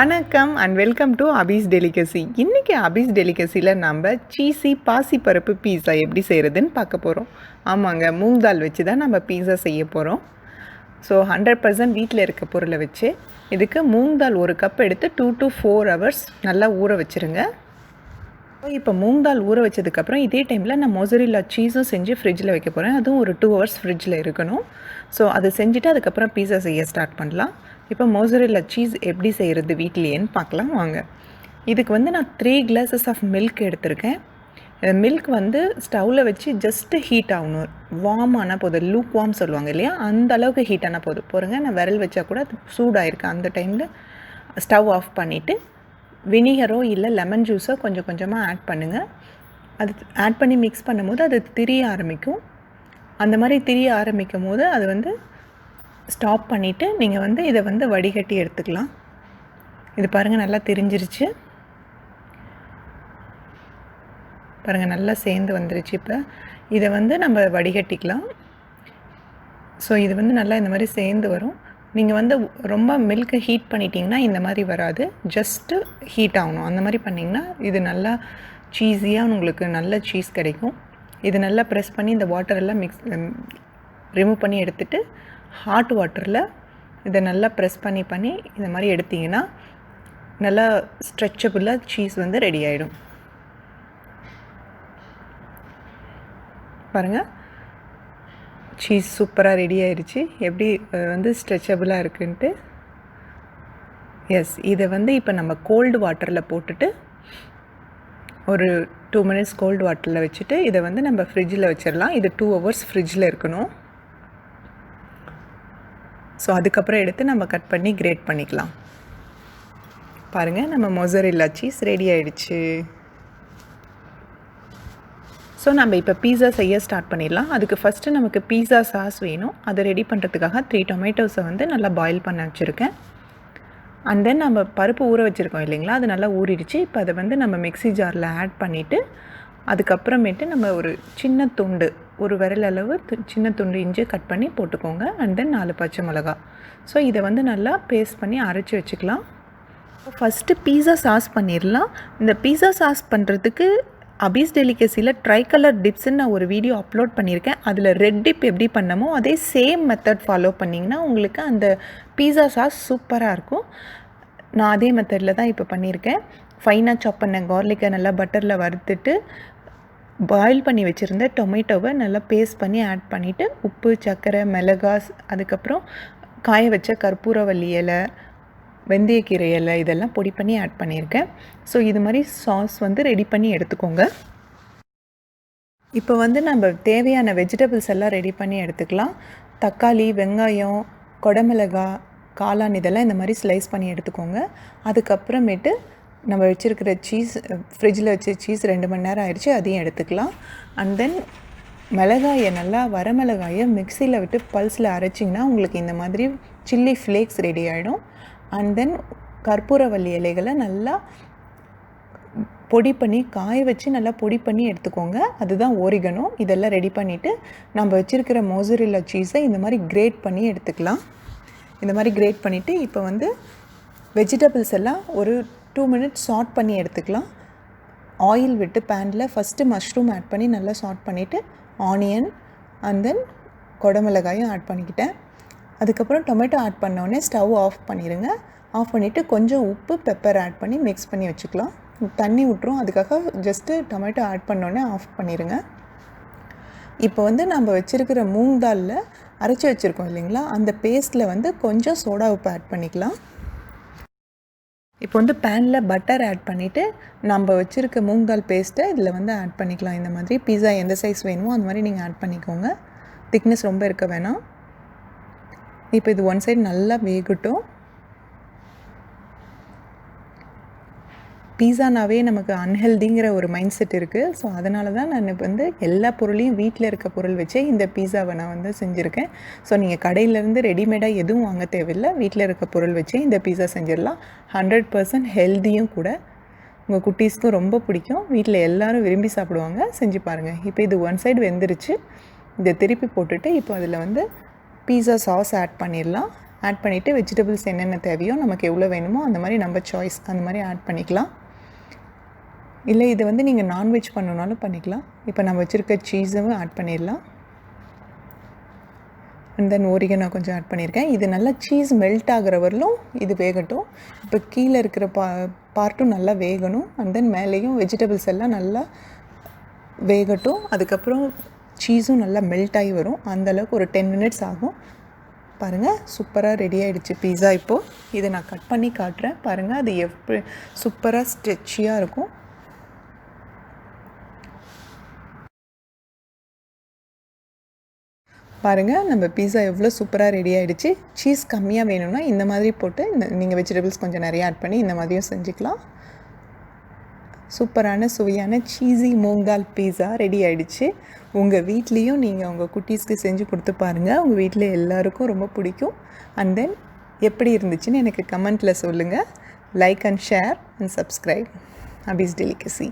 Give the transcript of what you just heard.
வணக்கம் and welcome to ABIS DELICACY. இன்றைக்கி ABIS DELICACYயில் நம்ம சீஸி பாசிப்பருப்பு பீஸா எப்படி செய்கிறதுன்னு பார்க்க போகிறோம். ஆமாங்க, மூங் தால் வச்சு தான் நம்ம பீஸா செய்ய போகிறோம். ஸோ 100% வீட்டில் இருக்க பொருளை வச்சு இதுக்கு மூங் தால் 1 கப் எடுத்து 2 to 4 hours நல்லா ஊற வச்சுருங்க. இப்போ மூங் தால் ஊற வச்சதுக்கப்புறம் இதே டைமில் நான் மொசரெல்லா சீஸும் செஞ்சு ஃப்ரிட்ஜில் வைக்க போகிறேன். அதுவும் ஒரு 2 hours ஃப்ரிட்ஜில் இருக்கணும். ஸோ அதை செஞ்சுட்டு அதுக்கப்புறம் பீஸா செய்ய ஸ்டார்ட் பண்ணலாம். இப்போ மொசரெல்லா சீஸ் எப்படி செய்கிறது வீட்லேன்னு பார்க்கலாம் வாங்க. இதுக்கு நான் 3 glasses ஆஃப் மில்க் எடுத்திருக்கேன். மில்க் ஸ்டவ்வில் வச்சு ஜஸ்ட்டு ஹீட் ஆகணும். வார்ம் ஆனால் போதும், லூக் வார்ம் சொல்லுவாங்க இல்லையா, அந்த அளவுக்கு ஹீட் ஆனால் போதும். போகிறங்க, நான் விரல் வச்சா கூட அது சூடாயிருக்கேன். அந்த டைமில் ஸ்டவ் ஆஃப் பண்ணிவிட்டு வினிகரோ இல்லை லெமன் ஜூஸோ கொஞ்சம் கொஞ்சமாக ஆட் பண்ணுங்கள். அது ஆட் பண்ணி மிக்ஸ் பண்ணும்போது அது திரிய ஆரம்பிக்கும். அந்த மாதிரி திரிய ஆரம்பிக்கும் போது அது ஸ்டாப் பண்ணிவிட்டு நீங்கள் இதை வடிகட்டி எடுத்துக்கலாம். இது பாருங்கள், நல்லா திரிஞ்சிருச்சு பாருங்கள், நல்லா சேர்ந்து வந்துருச்சு. இப்போ இதை நம்ம வடிகட்டிக்கலாம். ஸோ இது நல்லா இந்த மாதிரி சேர்ந்து வரும். நீங்கள் ரொம்ப மில்கை ஹீட் பண்ணிட்டீங்கன்னா இந்த மாதிரி வராது, ஜஸ்ட்டு ஹீட் ஆகணும். அந்த மாதிரி பண்ணிங்கன்னா இது நல்லா சீஸியாக உங்களுக்கு நல்ல சீஸ் கிடைக்கும். இது நல்லா ப்ரெஸ் பண்ணி இந்த வாட்டரெல்லாம் ரிமூவ் பண்ணி எடுத்துகிட்டு ஹாட் வாட்டரில் இதை நல்லா ப்ரெஸ் பண்ணி இந்த மாதிரி எடுத்திங்கன்னா நல்லா ஸ்ட்ரெச்சபிளாக சீஸ் ரெடி ஆகிடும். பாருங்கள், சீஸ் சூப்பராக ரெடி ஆயிடுச்சு. எப்படி ஸ்ட்ரெச்சபிளாக இருக்குன்ட்டு. எஸ், இதை இப்போ நம்ம கோல்டு வாட்டரில் போட்டுட்டு ஒரு 2 minutes கோல்டு வாட்டரில் வச்சுட்டு இதை நம்ம ஃப்ரிட்ஜில் வச்சிடலாம். இது 2 hours ஃப்ரிட்ஜில் இருக்கணும். ஸோ அதுக்கப்புறம் எடுத்து நம்ம கட் பண்ணி கிரேட் பண்ணிக்கலாம். பாருங்கள், நம்ம மொசரெல்லா சீஸ் ரெடி ஆகிடுச்சு. ஸோ நம்ம இப்போ பீஸா செய்ய ஸ்டார்ட் பண்ணிடலாம். அதுக்கு ஃபஸ்ட்டு நமக்கு பீஸா சாஸ் வேணும். அதை ரெடி பண்ணுறதுக்காக 3 tomatoஸை நல்லா பாயில் பண்ண வச்சுருக்கேன். அண்ட் தென் நம்ம பருப்பு ஊற வச்சுருக்கோம் இல்லைங்களா, அது நல்லா ஊறிடுச்சு. இப்போ அதை நம்ம மிக்ஸி ஜாரில் ஆட் பண்ணிவிட்டு அதுக்கப்புறமேட்டு நம்ம ஒரு சின்ன துண்டு, ஒரு விரல் அளவு சின்ன துண்டு இஞ்சி கட் பண்ணி போட்டுக்கோங்க. அண்ட் தென் 4 பச்சை மிளகா. ஸோ இதை நல்லா பேஸ்ட் பண்ணி அரைச்சி வச்சுக்கலாம். ஃபஸ்ட்டு பீஸா சாஸ் பண்ணிடலாம். இந்த பீஸா சாஸ் பண்ணுறதுக்கு ABIS DELICACYயில் ட்ரை கலர் டிப்ஸ்ன்னு நான் ஒரு வீடியோ அப்லோட் பண்ணியிருக்கேன். அதில் ரெட் டிப் எப்படி பண்ணமோ அதே சேம் மெத்தட் ஃபாலோ பண்ணிங்கன்னா உங்களுக்கு அந்த பீஸா சாஸ் சூப்பராக இருக்கும். நான் அதே மெத்தடில் தான் இப்போ பண்ணியிருக்கேன். ஃபைனாக சாப் பண்ண கார்லிக்கை நல்லா பட்டரில் வறுத்துட்டு பாயில் பண்ணி வச்சுருந்த டொமேட்டோவை நல்லா பேஸ்ட் பண்ணி ஆட் பண்ணிவிட்டு உப்பு, சர்க்கரை, மிளகாய், அதுக்கப்புறம் காய வச்ச கற்பூரவள்ளி இலை, வெந்தயக்கீரை இலை, இதெல்லாம் பொடி பண்ணி ஆட் பண்ணியிருக்கேன். ஸோ இது மாதிரி சாஸ் ரெடி பண்ணி எடுத்துக்கோங்க. இப்போ நம்ம தேவையான வெஜிடபிள்ஸ் எல்லாம் ரெடி பண்ணி எடுத்துக்கலாம். தக்காளி, வெங்காயம், கொடமிளகாய், காளான் இதெல்லாம் இந்த மாதிரி ஸ்லைஸ் பண்ணி எடுத்துக்கோங்க. அதுக்கப்புறமேட்டு நம்ம வச்சுருக்கிற சீஸ், ஃப்ரிட்ஜில் வச்ச சீஸ் 2 மணி நேரம் ஆயிடுச்சு, அதையும் எடுத்துக்கலாம். அண்ட் தென் மிளகாயை நல்லா வரமிளகாயை மிக்சியில் விட்டு பல்ஸில் அரைச்சிங்கன்னா உங்களுக்கு இந்த மாதிரி சில்லி ஃப்ளேக்ஸ் ரெடி ஆகிடும். அண்ட் தென் கற்பூரவள்ளி இலைகளை நல்லா பொடி பண்ணி காய வச்சு நல்லா பொடி பண்ணி எடுத்துக்கோங்க. அதுதான் oregano. இதெல்லாம் ரெடி பண்ணிவிட்டு நம்ம வச்சுருக்கிற மொசரெல்லா சீஸை இந்த மாதிரி கிரேட் பண்ணி எடுத்துக்கலாம். இந்த மாதிரி கிரேட் பண்ணிவிட்டு இப்போ வெஜிடபிள்ஸ் எல்லாம் ஒரு 2 minutes சாட் பண்ணி எடுத்துக்கலாம். ஆயில் விட்டு பேனில் ஃபஸ்ட்டு மஷ்ரூம் ஆட் பண்ணி நல்லா சாட் பண்ணிவிட்டு ஆனியன் அண்ட் தென் கொடமிளகாயும் ஆட் பண்ணிக்கிட்டேன். அதுக்கப்புறம் டொமேட்டோ ஆட் பண்ணோடனே ஸ்டவ் ஆஃப் பண்ணிடுங்க. ஆஃப் பண்ணிவிட்டு கொஞ்சம் உப்பு, பெப்பர் ஆட் பண்ணி மிக்ஸ் பண்ணி வச்சுக்கலாம். தண்ணி விட்டுரும், அதுக்காக ஜஸ்ட்டு டொமேட்டோ ஆட் பண்ணோடனே ஆஃப் பண்ணிடுங்க. இப்போ நம்ம வச்சுருக்கிற மூங் தாலில் அரைச்சி வச்சுருக்கோம் இல்லைங்களா, அந்த பேஸ்ட்டில் கொஞ்சம் சோடா உப்பு ஆட் பண்ணிக்கலாம். இப்போ பேனில் பட்டர் ஆட் பண்ணிவிட்டு நம்ம வச்சுருக்க மூங் தால் பேஸ்ட்டை இதில் ஆட் பண்ணிக்கலாம். இந்த மாதிரி பீஸா எந்த சைஸ் வேணுமோ அந்த மாதிரி நீங்கள் ஆட் பண்ணிக்கோங்க. திக்னஸ் ரொம்ப இருக்க வேணாம். இப்போ இது ஒன் சைடு நல்லா வேகட்டும். பீஸானாவே நமக்கு அன்ஹெல்திங்கிற ஒரு மைண்ட் செட் இருக்குது. ஸோ அதனால தான் நான் எல்லா பொருளையும் வீட்டில் இருக்க பொருள் வச்சே இந்த பீஸாவை நான் செஞ்சுருக்கேன். ஸோ நீங்கள் கடையிலேருந்து ரெடிமேடாக எதுவும் வாங்க தேவையில்லை, வீட்டில் இருக்க பொருள் வச்சே இந்த பீஸா செஞ்சிடலாம். 100% ஹெல்த்தியும் கூட. உங்கள் குட்டீஸ்க்கும் ரொம்ப பிடிக்கும், வீட்டில் எல்லோரும் விரும்பி சாப்பிடுவாங்க. செஞ்சு பாருங்கள். இப்போ இது ஒன் சைடு வெந்துருச்சு. இதை திருப்பி போட்டுட்டு இப்போ அதில் பீஸா சாஸ் ஆட் பண்ணிடலாம். ஆட் பண்ணிவிட்டு வெஜிடபிள்ஸ் என்னென்ன தேவையோ நமக்கு எவ்வளோ வேணுமோ அந்த மாதிரி நம்ம சாய்ஸ் அந்த மாதிரி ஆட் பண்ணிக்கலாம். இல்லை இது வந்து நீங்கள் நான்வெஜ் பண்ணணுனாலும் பண்ணிக்கலாம். இப்போ நம்ம வச்சுருக்க சீஸும் ஆட் பண்ணிடலாம். அண்ட் தென் ஓரிகனோ கொஞ்சம் ஆட் பண்ணியிருக்கேன். இது நல்லா சீஸ் மெல்ட் ஆகிற வரலும் இது வேகட்டும். இப்போ கீழே இருக்கிற பார்ட்டும் நல்லா வேகணும். அண்ட் தென் மேலேயும் வெஜிடபிள்ஸ் எல்லாம் நல்லா வேகட்டும். அதுக்கப்புறம் சீஸும் நல்லா மெல்ட் ஆகி வரும். அந்தளவுக்கு ஒரு 10 மினிட்ஸ் ஆகும். பாருங்கள், சூப்பராக ரெடி ஆகிடுச்சு பீஸா. இப்போது இதை நான் கட் பண்ணி காட்டுறேன். பாருங்கள், அது எப்படி சூப்பராக ஸ்ட்ரெச்சியாக இருக்கும். பாருங்கள், நம்ம பீஸா எவ்வளோ சூப்பராக ரெடி ஆகிடுச்சு. சீஸ் கம்மியாக வேணும்னா இந்த மாதிரி போட்டு நீங்கள் வெஜிடபிள்ஸ் கொஞ்சம் நிறையா ஆட் பண்ணி இந்த மாதிரியும் செஞ்சுக்கலாம். சூப்பரான சுவையான சீஸி மூங் தால் பீஸா ரெடி ஆகிடுச்சு. உங்கள் வீட்லேயும் நீங்கள் உங்கள் குட்டீஸ்க்கு செஞ்சு கொடுத்து பாருங்கள். உங்கள் வீட்டில் எல்லாருக்கும் ரொம்ப பிடிக்கும். அண்ட் தென் எப்படி இருந்துச்சுன்னு எனக்கு கமெண்ட்டில் சொல்லுங்கள். Like and share and subscribe. ABIS DELICACY.